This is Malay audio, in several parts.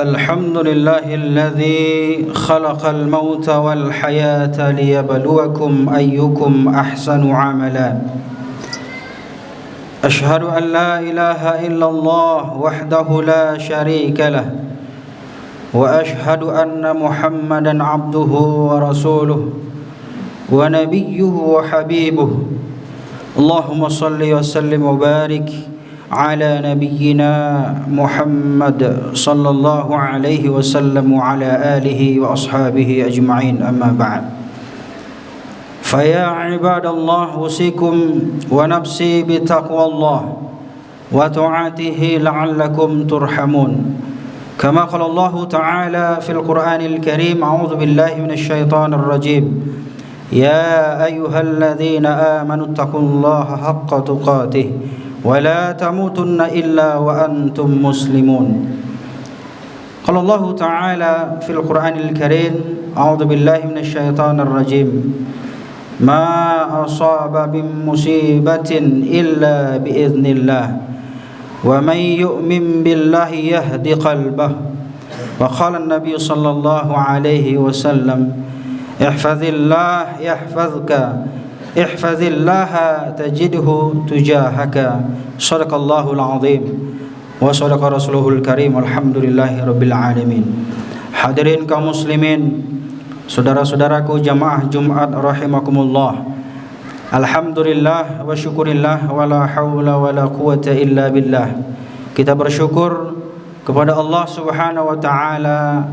الحمد لله الذي خلق الموت والحياة ليبلوكم أيكم أحسن عملا أشهد أن لا إله إلا الله وحده لا شريك له وأشهد أن محمدا عبده ورسوله ونبيه وحبيبه اللهم صل وسلم وبارك على نبينا محمد صلى الله عليه وسلم وعلى آله وأصحابه أجمعين أما بعد فيا عباد الله أوصيكم ونفسي بتقوى الله وطاعته لعلكم ترحمون كما قال الله تعالى في القرآن الكريم أعوذ بالله من الشيطان الرجيم يا أيها الذين آمنوا اتقوا الله حق تقاته ولا تموتن إلا وأنتم مسلمون قال الله تعالى في القرآن الكريم أعوذ بالله من الشيطان الرجيم ما أصاب من مصيبة إلا بإذن الله ومن يؤمن بالله يهد قلبه وقال النبي صلى الله عليه وسلم احفظ الله يحفظك احفظ الله تجده تجاهك صدق الله العظيم وصدق رسوله الكريم والحمد لله رب العالمين. Hadirin kaum muslimin, saudara-saudaraku jamaah Jumat rahimakumullah. Alhamdulillah wa syukurillah wa la haula wa la quwata illa billah. Kita bersyukur kepada Allah Subhanahu wa taala.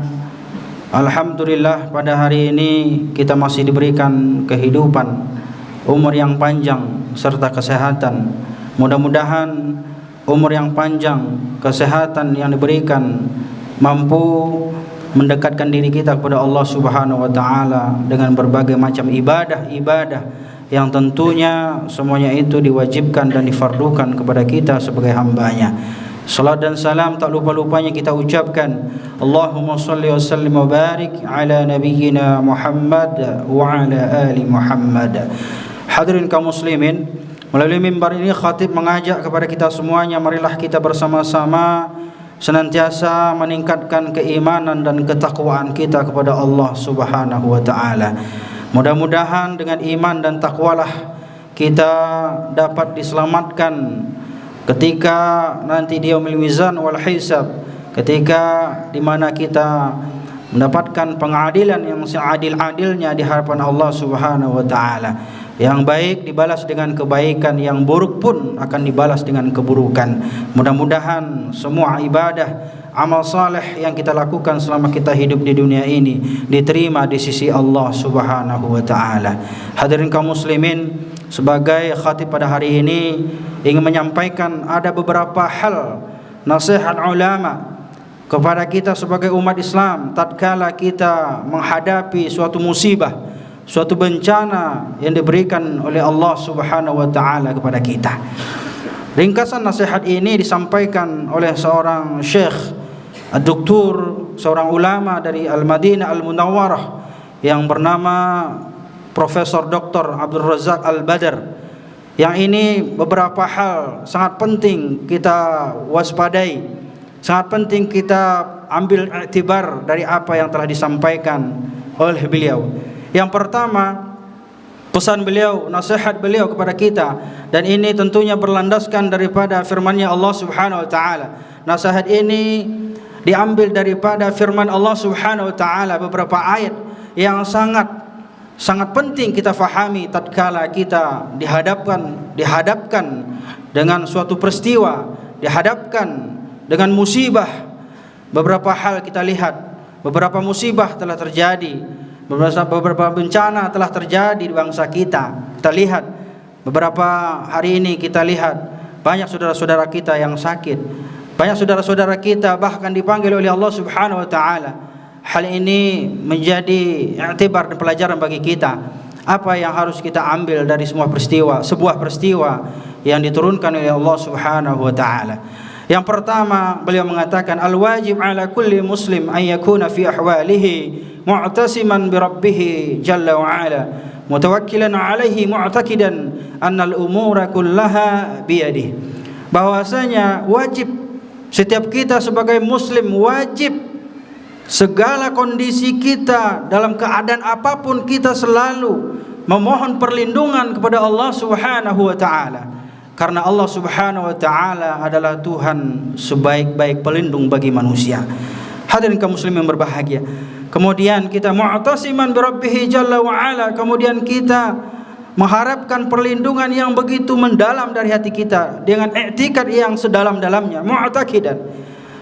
Alhamdulillah pada hari ini kita masih diberikan kehidupan, umur yang panjang serta kesehatan. Mudah-mudahan umur yang panjang, kesehatan yang diberikan mampu mendekatkan diri kita kepada Allah Subhanahu wa taala dengan berbagai macam ibadah-ibadah yang tentunya semuanya itu diwajibkan dan difardukan kepada kita sebagai hambanya. Salat dan salam tak lupa-lupanya kita ucapkan Allahumma salli wa sallim wa barik ala nabiyyina Muhammad wa ala ali Muhammad. Hadirin kaum muslimin, melalui mimbar ini khatib mengajak kepada kita semuanya, marilah kita bersama-sama senantiasa meningkatkan keimanan dan ketakwaan kita kepada Allah Subhanahu wa taala. Mudah-mudahan dengan iman dan takwalah kita dapat diselamatkan ketika nanti di yaumil mizan wal hisab, ketika di mana kita mendapatkan pengadilan yang seadil-adilnya di hadapan Allah Subhanahu wa taala. Yang baik dibalas dengan kebaikan, yang buruk pun akan dibalas dengan keburukan. Mudah-mudahan semua ibadah, amal saleh yang kita lakukan selama kita hidup di dunia ini diterima di sisi Allah Subhanahu wa taala. Hadirin kaum muslimin, sebagai khatib pada hari ini ingin menyampaikan ada beberapa hal nasihat ulama kepada kita sebagai umat Islam tatkala kita menghadapi suatu musibah, suatu bencana yang diberikan oleh Allah Subhanahu wa taala kepada kita. Ringkasan nasihat ini disampaikan oleh seorang syekh Ad-Doktor, seorang ulama dari Al-Madinah Al-Munawwarah yang bernama Profesor Dr. Abdul Razak Al-Badr. Yang ini beberapa hal sangat penting kita waspadai, sangat penting kita ambil iktibar dari apa yang telah disampaikan oleh beliau. Yang pertama, pesan beliau, nasihat beliau kepada kita, dan ini tentunya berlandaskan daripada firman-Nya Allah Subhanahu wa taala. Nasihat ini diambil daripada firman Allah Subhanahu wa taala, beberapa ayat yang sangat penting kita fahami tatkala kita dihadapkan dengan suatu peristiwa, dihadapkan dengan musibah. Beberapa hal kita lihat, beberapa musibah telah terjadi, beberapa bencana telah terjadi di bangsa kita. Kita lihat beberapa hari ini, kita lihat banyak saudara-saudara kita yang sakit, banyak saudara-saudara kita bahkan dipanggil oleh Allah Subhanahu wa taala. Hal ini menjadi i'tibar dan pelajaran bagi kita. Apa yang harus kita ambil dari semua peristiwa, sebuah peristiwa yang diturunkan oleh Allah Subhanahu wa taala. Yang pertama, beliau mengatakan al-wajib 'ala kulli muslim an yakuna fi ahwalihi mu'tasiman bi rabbih jalla wa 'ala mutawakkilan 'alaihi mu'taqidan anna al-umura kullaha bi yadihi. Bahwasanya wajib setiap kita sebagai muslim wajib segala kondisi kita, dalam keadaan apapun kita selalu memohon perlindungan kepada Allah Subhanahu wa taala. Karena Allah Subhanahu wa taala adalah Tuhan sebaik-baik pelindung bagi manusia. Hadirin kaum muslimin yang berbahagia. Kemudian kita mu'tasiman bi rabbih jalla wa ala, kemudian kita mengharapkan perlindungan yang begitu mendalam dari hati kita dengan i'tikad yang sedalam-dalamnya, mu'taqidan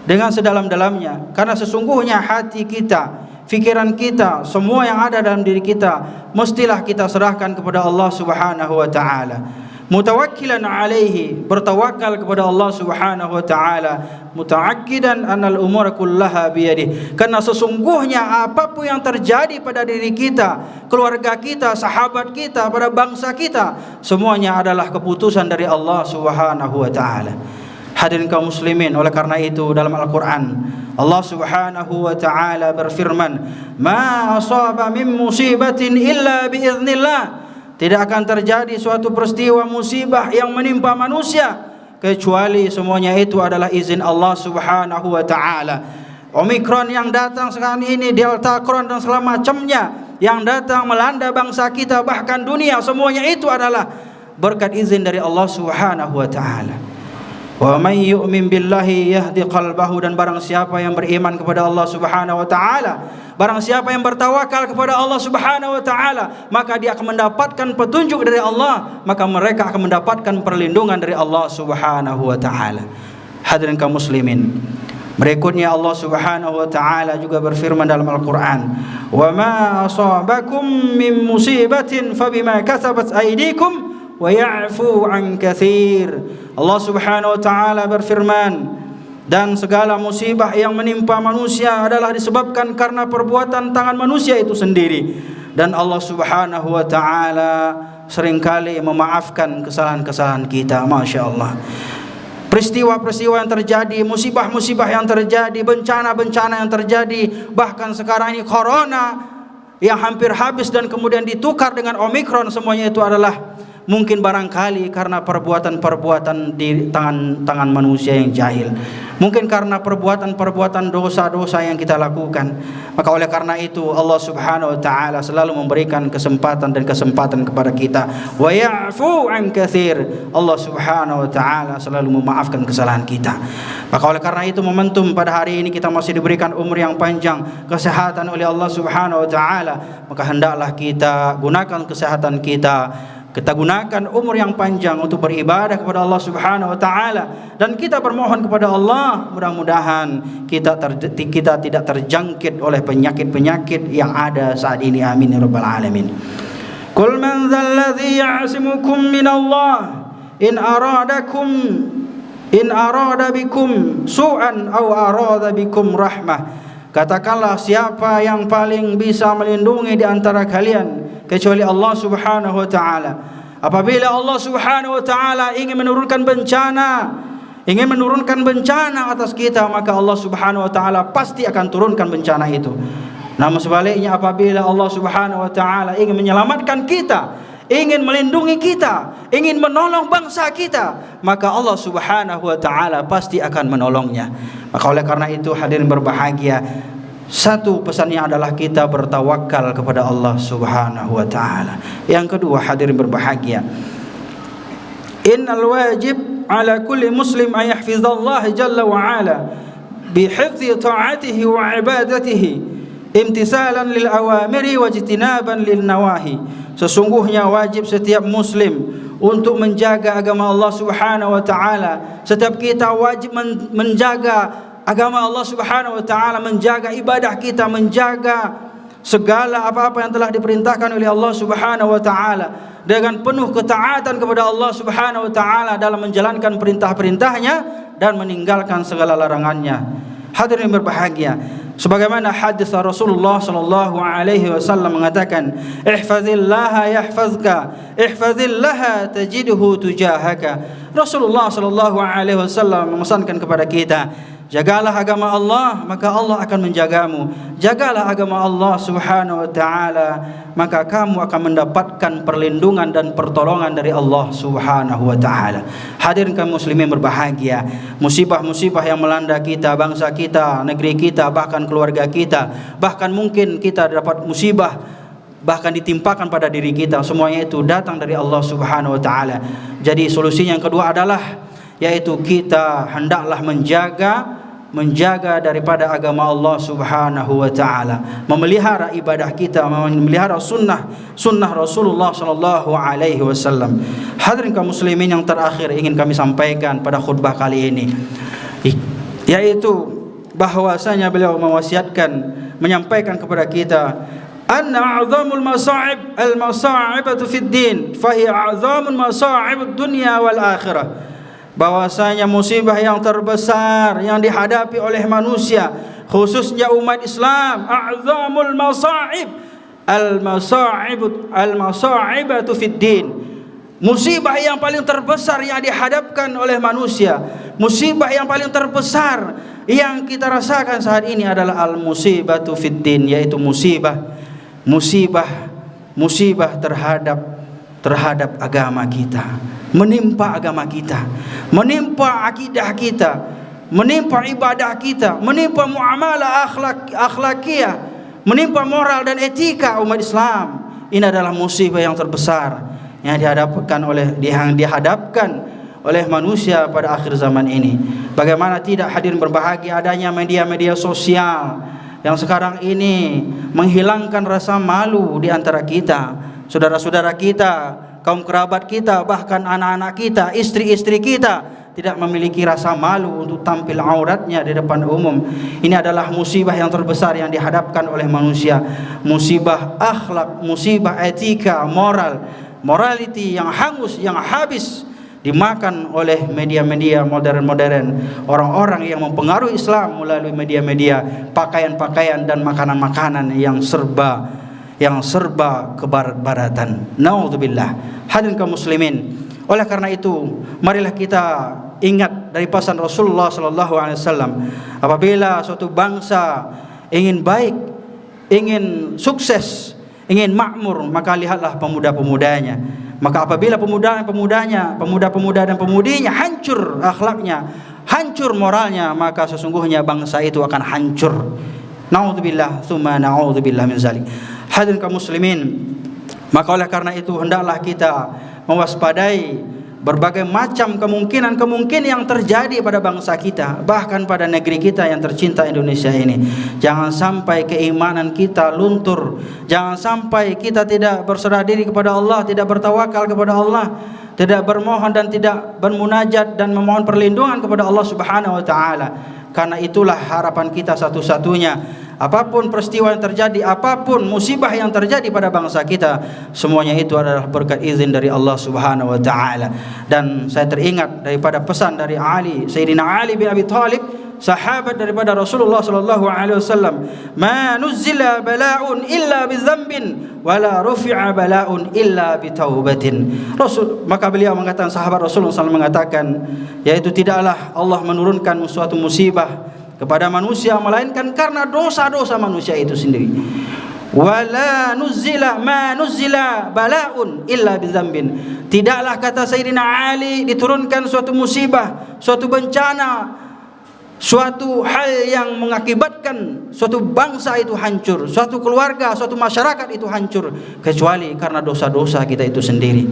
dengan sedalam-dalamnya. Karena sesungguhnya hati kita, fikiran kita, semua yang ada dalam diri kita mestilah kita serahkan kepada Allah Subhanahu wa taala. Mutawakkilan alaihi, bertawakal kepada Allah Subhanahu wa taala, mutaakkidan annal umura kullaha biyadihi. Karena sesungguhnya apapun yang terjadi pada diri kita, keluarga kita, sahabat kita, pada bangsa kita, semuanya adalah keputusan dari Allah Subhanahu wa taala. Hadirin kaum muslimin, oleh karena itu dalam Al-Qur'an Allah Subhanahu wa taala berfirman, "Ma asaba min musibatin illa biiznillah." Tidak akan terjadi suatu peristiwa musibah yang menimpa manusia kecuali semuanya itu adalah izin Allah Subhanahu wa taala. Omikron yang datang sekarang ini, Delta Kron dan segala macamnya yang datang melanda bangsa kita bahkan dunia, semuanya itu adalah berkat izin dari Allah Subhanahu wa taala. Wa may yu'min billahi yahdi qalbahu, dan barang siapa yang beriman kepada Allah Subhanahu wa taala, barang siapa yang bertawakal kepada Allah Subhanahu wa taala, maka dia akan mendapatkan petunjuk dari Allah, maka mereka akan mendapatkan perlindungan dari Allah Subhanahu wa taala. Hadirin kaum muslimin, berikutnya Allah Subhanahu wa taala juga berfirman dalam Al-Qur'an, "Wa ma asabakum min musibatin fabima kasabat aydikum wa ya'fu an katsir." Allah Subhanahu wa taala berfirman, dan segala musibah yang menimpa manusia adalah disebabkan karena perbuatan tangan manusia itu sendiri, dan Allah Subhanahu wa taala seringkali memaafkan kesalahan-kesalahan kita. Masya Allah. Peristiwa-peristiwa yang terjadi, musibah-musibah yang terjadi, bencana-bencana yang terjadi, bahkan sekarang ini corona yang hampir habis dan kemudian ditukar dengan Omikron, semuanya itu adalah mungkin barangkali karena perbuatan-perbuatan di tangan manusia yang jahil, mungkin karena perbuatan-perbuatan dosa-dosa yang kita lakukan. Maka oleh karena itu Allah Subhanahu wa taala selalu memberikan kesempatan kepada kita. Wa ya'fu an katsir, Allah Subhanahu wa taala selalu memaafkan kesalahan kita. Maka oleh karena itu momentum pada hari ini kita masih diberikan umur yang panjang, kesehatan oleh Allah Subhanahu wa taala, maka hendaklah kita gunakan kesehatan kita gunakan umur yang panjang untuk beribadah kepada Allah Subhanahu wa taala, dan kita bermohon kepada Allah mudah-mudahan kita tidak terjangkit oleh penyakit-penyakit yang ada saat ini. Amin ya rabbal alamin. Qul man dzalladzi ya'simukum minallah in arada bikum su'an aw arada bikum rahmah. Katakanlah, siapa yang paling bisa melindungi di antara kalian kecuali Allah Subhanahu wa taala. Apabila Allah Subhanahu wa taala ingin menurunkan bencana atas kita, maka Allah Subhanahu wa taala pasti akan turunkan bencana itu. Namun sebaliknya, apabila Allah Subhanahu wa taala ingin menyelamatkan kita, ingin melindungi kita, ingin menolong bangsa kita, maka Allah Subhanahu wa taala pasti akan menolongnya. Maka oleh karena itu hadirin berbahagia, satu pesannya adalah kita bertawakal kepada Allah Subhanahu wa taala. Yang kedua hadirin berbahagia, innal wajib ala kulli muslim an yahfizallah jalla wa ala bihifzi ta'atihi wa ibadatihi imtisalan lil awamiri wa ijtinaban lil nawahi. Sesungguhnya wajib setiap muslim untuk menjaga agama Allah Subhanahu wa taala. Setiap kita wajib menjaga agama Allah Subhanahu wa taala, menjaga ibadah kita, menjaga segala apa-apa yang telah diperintahkan oleh Allah Subhanahu wa taala dengan penuh ketaatan kepada Allah Subhanahu wa taala dalam menjalankan perintah-perintahnya dan meninggalkan segala larangannya. Hadirin berbahagia, sebagaimana hadis Rasulullah sallallahu alaihi wasallam mengatakan, ihfazillaha yahfazka, ihfazillaha tajidhu tujahaka. Rasulullah sallallahu alaihi wasallam memesankan kepada kita, Jagalah agama Allah, maka Allah akan menjagamu. Jagalah agama Allah Subhanahu wa taala, maka kamu akan mendapatkan perlindungan dan pertolongan dari Allah Subhanahu wa taala. Hadirin kaum muslimin berbahagia, musibah-musibah yang melanda kita, bangsa kita, negeri kita, bahkan keluarga kita, bahkan mungkin kita dapat musibah bahkan ditimpakan pada diri kita, semuanya itu datang dari Allah Subhanahu wa taala. Jadi solusinya yang kedua adalah yaitu kita hendaklah menjaga daripada agama Allah Subhanahu wa taala, memelihara ibadah kita, memelihara sunnah Rasulullah sallallahu alaihi wasallam. Hadirin kaum muslimin, yang terakhir ingin kami sampaikan pada khutbah kali ini yaitu bahwasanya beliau mewasiatkan, menyampaikan kepada kita anna a'zamul masa'ib al-masa'ibatu fid din fa hiya a'zamul masa'ibud dunya wal akhirah. Bahwasanya musibah yang terbesar yang dihadapi oleh manusia, khususnya umat Islam, a'zamul masa'ib al-masa'ibatu fid din. Musibah yang paling terbesar yang dihadapkan oleh manusia, musibah yang paling terbesar yang kita rasakan saat ini adalah al-musibatu fid din, yaitu musibah terhadap agama kita, menimpa agama kita, menimpa akidah kita, menimpa ibadah kita, menimpa muamalah akhlakiyah, menimpa moral dan etika umat Islam. Ini adalah musibah yang terbesar yang dihadapkan oleh manusia pada akhir zaman ini. Bagaimana tidak, hadirin berbahagia, adanya media-media sosial yang sekarang ini menghilangkan rasa malu di antara kita, saudara-saudara kita, kaum kerabat kita, bahkan anak-anak kita, istri-istri kita tidak memiliki rasa malu untuk tampil auratnya di depan umum. Ini adalah musibah yang terbesar yang dihadapkan oleh manusia, musibah akhlak, musibah etika, morality yang hangus, yang habis dimakan oleh media-media modern, orang-orang yang mempengaruhi Islam melalui media-media, pakaian-pakaian dan makanan-makanan yang serba kebarat-baratan. Naudzubillah. Hadirin kaum muslimin, oleh karena itu marilah kita ingat dari pesan Rasulullah sallallahu alaihi wasallam, apabila suatu bangsa ingin baik, ingin sukses, ingin makmur, maka lihatlah pemuda-pemudanya. Maka apabila pemuda dan pemudinya hancur akhlaknya, hancur moralnya, maka sesungguhnya bangsa itu akan hancur. Naudzubillah, tsumma naudzubillah min zalik. Hadirin kaum muslimin, maka oleh karena itu hendaklah kita mewaspadai berbagai macam kemungkinan yang terjadi pada bangsa kita, bahkan pada negeri kita yang tercinta Indonesia ini. Jangan sampai keimanan kita luntur, jangan sampai kita tidak berserah diri kepada Allah, tidak bertawakal kepada Allah, tidak bermohon dan tidak bermunajat dan memohon perlindungan kepada Allah Subhanahu wa taala. Karena itulah harapan kita satu-satunya. Apapun peristiwa yang terjadi, apapun musibah yang terjadi pada bangsa kita, semuanya itu adalah berkat izin dari Allah Subhanahu wa taala. Dan saya teringat daripada pesan dari Sayyidina Ali bin Abi Thalib, sahabat daripada Rasulullah sallallahu alaihi wasallam, "Ma nuzila bala'un illa bidzambin wa la rufi'a bala'un illa bitaubatin." Maka beliau mengatakan, sahabat Rasulullah sallallahu mengatakan, yaitu tidaklah Allah menurunkan suatu musibah kepada manusia melainkan karena dosa-dosa manusia itu sendiri. Wala nuzila ma nuzila bala'un illa bidzambin. Tidaklah, kata Sayyidina Ali, diturunkan suatu musibah, suatu bencana, suatu hal yang mengakibatkan suatu bangsa itu hancur, suatu keluarga, suatu masyarakat itu hancur, kecuali karena dosa-dosa kita itu sendiri.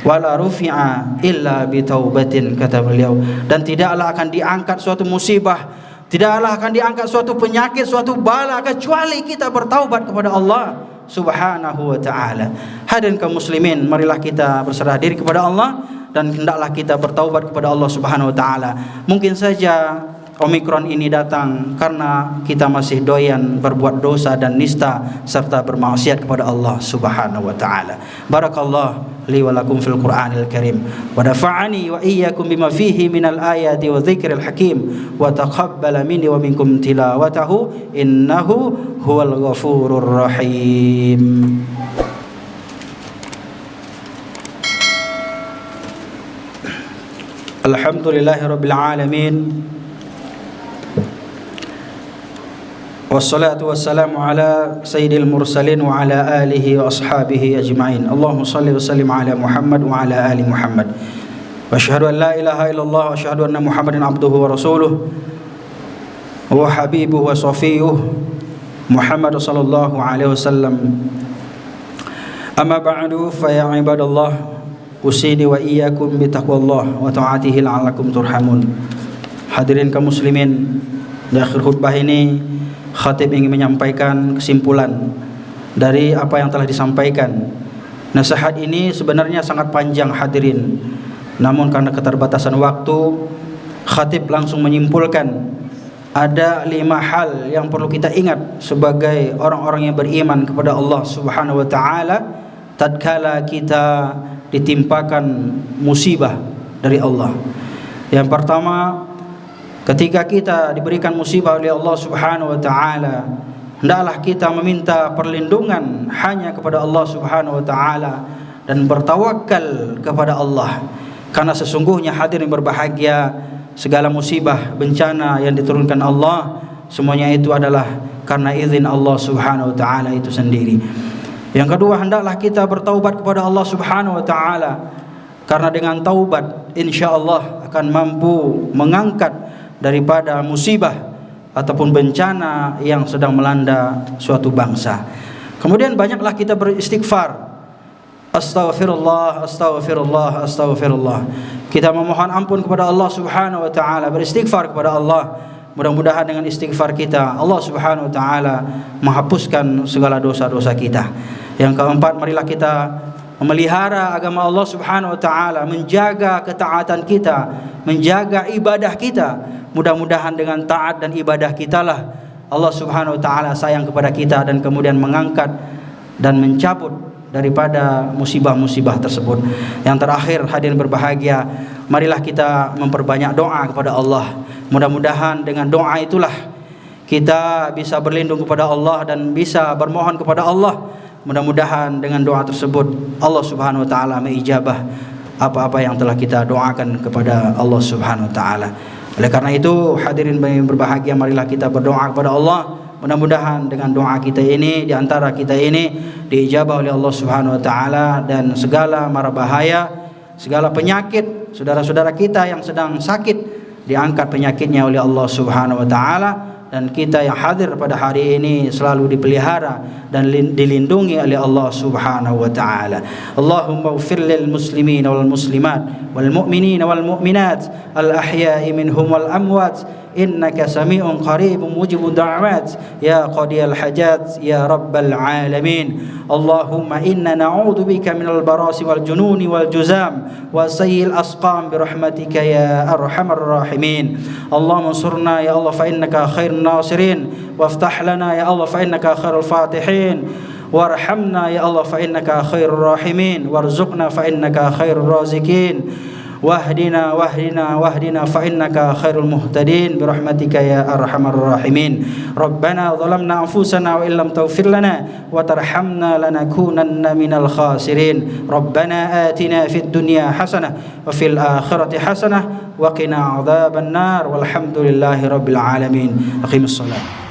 Wala rufi'a illa bitaubatin, kata beliau. Dan tidaklah akan diangkat suatu musibah, tidaklah akan diangkat suatu penyakit, suatu bala, kecuali kita bertaubat kepada Allah Subhanahu wa ta'ala. Hadirin kaum muslimin, marilah kita berserah diri kepada Allah dan hendaklah kita bertaubat kepada Allah Subhanahu wa ta'ala. Mungkin saja Omikron ini datang karena kita masih doyan berbuat dosa dan nista serta bermaksiat kepada Allah Subhanahu wa ta'ala. Barakallah li wa lakum fil Qur'anil Karim wa nafa'ani wa iyyakum bima fihi minal ayati wa dzikril hakim wa taqabbala minni wa minkum tilawatahu innahu huwal ghafurur rahim. Alhamdulillahirabbil alamin Wassalatu wassalamu ala sayyidil mursalin wa ala alihi wa ashabihi ajma'in. Allahumma salli wa sallim ala Muhammad wa ala ali Muhammad. Wa asyhadu an la ilaha illallah wa asyhadu anna Muhammadan abduhu wa rasuluh wa habibuhu wa safiyuh Muhammad sallallahu alaihi wasallam. Amma ba'du, fa ya ibadallah, usidi wa iyyakum bi taqwallah wa ta'atihi la'allakum turhamun. Hadirin kaum muslimin, di akhir khutbah ini khatib ingin menyampaikan kesimpulan dari apa yang telah disampaikan. Nasihat ini sebenarnya sangat panjang hadirin, namun karena keterbatasan waktu, khatib langsung menyimpulkan ada 5 hal yang perlu kita ingat sebagai orang-orang yang beriman kepada Allah Subhanahu wa taala tatkala kita ditimpakan musibah dari Allah. Yang pertama, ketika kita diberikan musibah oleh Allah Subhanahu wa taala, hendaklah kita meminta perlindungan hanya kepada Allah Subhanahu wa taala dan bertawakal kepada Allah. Karena sesungguhnya hadirin berbahagia, segala musibah, bencana yang diturunkan Allah, semuanya itu adalah karena izin Allah Subhanahu wa taala itu sendiri. Yang kedua, hendaklah kita bertaubat kepada Allah Subhanahu wa taala, karena dengan taubat insyaallah akan mampu mengangkat daripada musibah ataupun bencana yang sedang melanda suatu bangsa. Kemudian banyaklah kita beristighfar. Astaghfirullah, astaghfirullah, astaghfirullah. Kita memohon ampun kepada Allah Subhanahu wa taala, beristighfar kepada Allah. Mudah-mudahan dengan istighfar kita Allah Subhanahu wa taala menghapuskan segala dosa-dosa kita. Yang keempat, marilah kita memelihara agama Allah Subhanahu wa taala, menjaga ketaatan kita, menjaga ibadah kita. Mudah-mudahan dengan taat dan ibadah kitalah Allah Subhanahu wa taala sayang kepada kita dan kemudian mengangkat dan mencabut daripada musibah-musibah tersebut. Yang terakhir, hadirin berbahagia, marilah kita memperbanyak doa kepada Allah. Mudah-mudahan dengan doa itulah kita bisa berlindung kepada Allah dan bisa bermohon kepada Allah. Mudah-mudahan dengan doa tersebut Allah Subhanahu wa taala mengijabah apa-apa yang telah kita doakan kepada Allah Subhanahu wa taala. Oleh karena itu, hadirin yang berbahagia, marilah kita berdoa kepada Allah. Mudah-mudahan dengan doa kita ini, di antara kita ini diijabah oleh Allah Subhanahu wa taala, dan segala mara bahaya, segala penyakit saudara-saudara kita yang sedang sakit diangkat penyakitnya oleh Allah Subhanahu wa taala, dan kita yang hadir pada hari ini selalu dipelihara dan dilindungi oleh Allah Subhanahu wa taala. Allahumma ighfir lil muslimin wal muslimat wal mu'minin wal mu'minat al ahya'i minhum wal amwat innaka sami'un qaribun mujibud da'awat ya qadiyal hajat ya rabbal alamin. Allahumma inna na'udzu bika minal barasi wal jununi wal juzam wa sayyil asqam birahmatika ya arhamar rahimin. Allahumma ansurna ya Allah fa innaka khairun nasirin, waftah lana ya Allah fa innaka khairul fatihin, warhamna ya Allah fa innaka khairur rahimin, warzuqna fa innaka khairur razikin, wahdina fa innaka khairul muhtadin birahmatika ya arhamar rahimin. Rabbana zalamna anfusana wa illam taghfir lana wa tarhamna lanakunanna minal khasirin. Rabbana atina fid dunya hasanah wa fil akhirati hasanah wa qina adzaban nar walhamdulillahi rabbil alamin. Aqimus shalah.